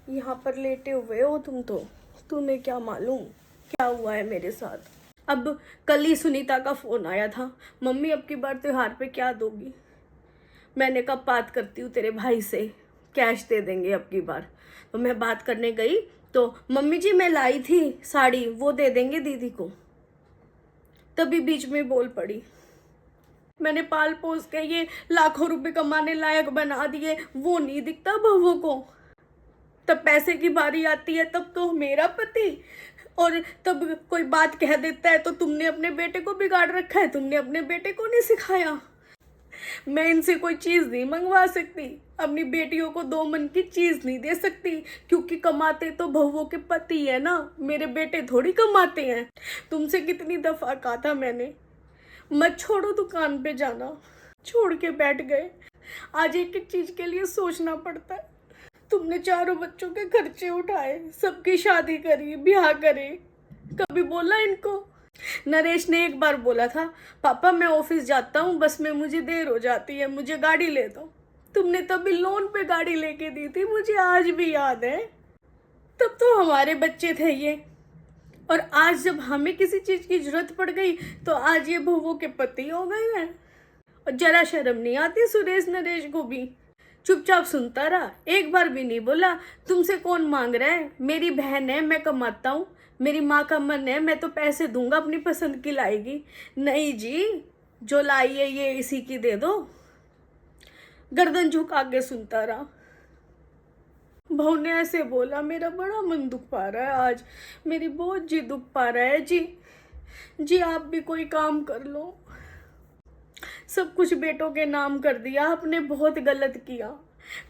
यहाँ पर लेटे हुए हो तुम तो। तुम्हें क्या मालूम क्या हुआ है मेरे साथ। अब कल ही सुनीता का फोन आया था, मम्मी अब की बार त्योहार पे क्या दोगी। मैंने कब बात करती हूँ तेरे भाई से, कैश दे देंगे अब की बार। तो मैं बात करने गई तो मम्मी जी मैं लाई थी साड़ी, वो दे देंगे दीदी को। तभी बीच में बोल पड़ी। मैंने पाल पोस के ये लाखों रुपए कमाने लायक बना दिए, वो नहीं दिखता बहुओं को। तब पैसे की बारी आती है तब तो मेरा पति, और तब कोई बात कह देता है तो तुमने अपने बेटे को बिगाड़ रखा है, तुमने अपने बेटे को नहीं सिखाया। मैं इनसे कोई चीज नहीं मंगवा सकती, अपनी बेटियों को दो मन की चीज नहीं दे सकती, क्योंकि कमाते तो बहुओं के पति है ना, मेरे बेटे थोड़ी कमाते हैं। तुमसे कितनी दफा कहा था मैंने, मत छोड़ो दुकान पे जाना, छोड़ के बैठ गए। आज एक एक चीज के लिए सोचना पड़ता है। तुमने चारों बच्चों के खर्चे उठाए, सबकी शादी करी, ब्याह करे, कभी बोला इनको। नरेश ने एक बार बोला था, पापा मैं ऑफिस जाता हूँ, बस में मुझे देर हो जाती है, मुझे गाड़ी ले दो। तुमने तभी लोन पे गाड़ी लेके दी थी, मुझे आज भी याद है। तब तो हमारे बच्चे थे ये, और आज जब हमें किसी चीज की जरूरत पड़ गई तो आज ये बहुओं के पति हो गए हैं। और जरा शर्म नहीं आती सुरेश नरेश को भी। चुपचाप सुनता रहा, एक बार भी नहीं बोला तुमसे कौन मांग रहा है, मेरी बहन है, मैं कमाता हूँ, मेरी माँ का मन है, मैं तो पैसे दूंगा, अपनी पसंद की लाएगी। नहीं जी, जो लाई है ये इसी की दे दो। गर्दन झुका के सुनता रहा। बहू ने ऐसे बोला, मेरा बड़ा मन दुख पा रहा है आज, मेरी बहुत जी दुख पा रहा है जी। जी आप भी कोई काम कर लो। सब कुछ बेटों के नाम कर दिया आपने, बहुत गलत किया।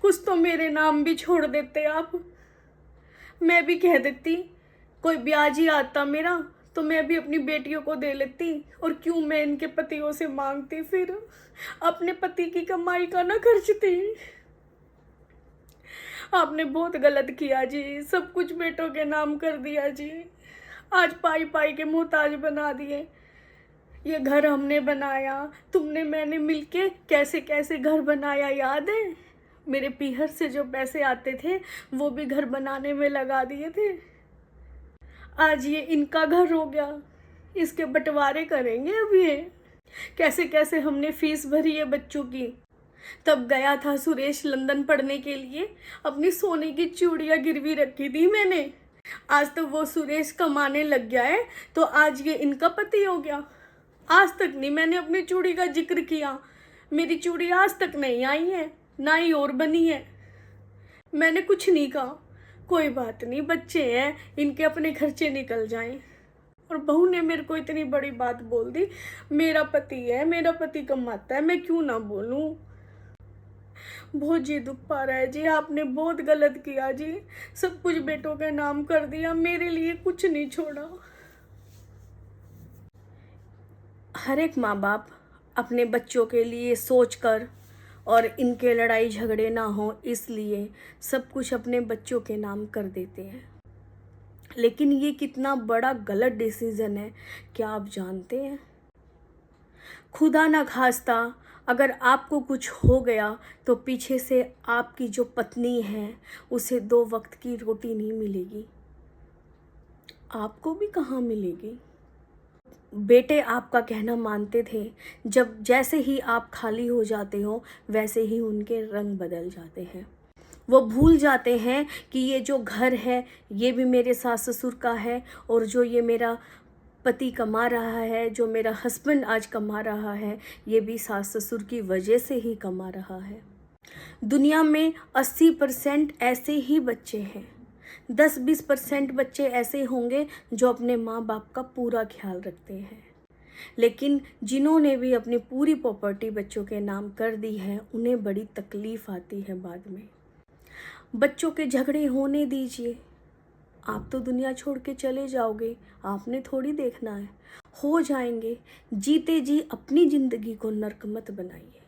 कुछ तो मेरे नाम भी छोड़ देते आप, मैं भी कह देती। कोई ब्याज ही आता मेरा तो मैं भी अपनी बेटियों को दे लेती, और क्यों मैं इनके पतियों से मांगती, फिर अपने पति की कमाई का ना खर्चती। आपने बहुत गलत किया जी, सब कुछ बेटों के नाम कर दिया जी। आज पाई पाई के मोहताज बना दिए। ये घर हमने बनाया, तुमने मैंने मिलके कैसे कैसे घर बनाया, याद है। मेरे पीहर से जो पैसे आते थे वो भी घर बनाने में लगा दिए थे। आज ये इनका घर हो गया, इसके बंटवारे करेंगे अब ये। कैसे कैसे हमने फीस भरी है बच्चों की। तब गया था सुरेश लंदन पढ़ने के लिए, अपनी सोने की चूड़ियां गिरवी रखी थी मैंने। आज तो वो सुरेश कमाने लग गया है तो आज ये इनका पति हो गया। आज तक नहीं मैंने अपनी चूड़ी का जिक्र किया, मेरी चूड़ी आज तक नहीं आई है, ना ही और बनी है। मैंने कुछ नहीं कहा, कोई बात नहीं, बच्चे हैं, इनके अपने खर्चे निकल जाएं। और बहू ने मेरे को इतनी बड़ी बात बोल दी, मेरा पति है, मेरा पति कमाता है, मैं क्यों ना बोलूं। बहुत जी दुख पा रहा है जी, आपने बहुत गलत किया जी, सब कुछ बेटों के नाम कर दिया, मेरे लिए कुछ नहीं छोड़ा। हर एक माँ बाप अपने बच्चों के लिए सोचकर और इनके लड़ाई झगड़े ना हो इसलिए सब कुछ अपने बच्चों के नाम कर देते हैं। लेकिन ये कितना बड़ा गलत डिसीजन है, क्या आप जानते हैं। खुदा ना खास्ता अगर आपको कुछ हो गया तो पीछे से आपकी जो पत्नी है उसे 2 वक्त की रोटी नहीं मिलेगी, आपको भी कहाँ मिलेगी। बेटे आपका कहना मानते थे, जब जैसे ही आप खाली हो जाते हो वैसे ही उनके रंग बदल जाते हैं। वो भूल जाते हैं कि ये जो घर है ये भी मेरे सास ससुर का है, और जो ये मेरा पति कमा रहा है, जो मेरा हस्बैंड आज कमा रहा है, ये भी सास ससुर की वजह से ही कमा रहा है। दुनिया में 80% ऐसे ही बच्चे हैं, 10-20% बच्चे ऐसे होंगे जो अपने माँ बाप का पूरा ख्याल रखते हैं। लेकिन जिन्होंने भी अपनी पूरी प्रॉपर्टी बच्चों के नाम कर दी है उन्हें बड़ी तकलीफ़ आती है बाद में। बच्चों के झगड़े होने दीजिए, आप तो दुनिया छोड़ के चले जाओगे, आपने थोड़ी देखना है, हो जाएंगे। जीते जी अपनी ज़िंदगी को नर्क मत बनाइए।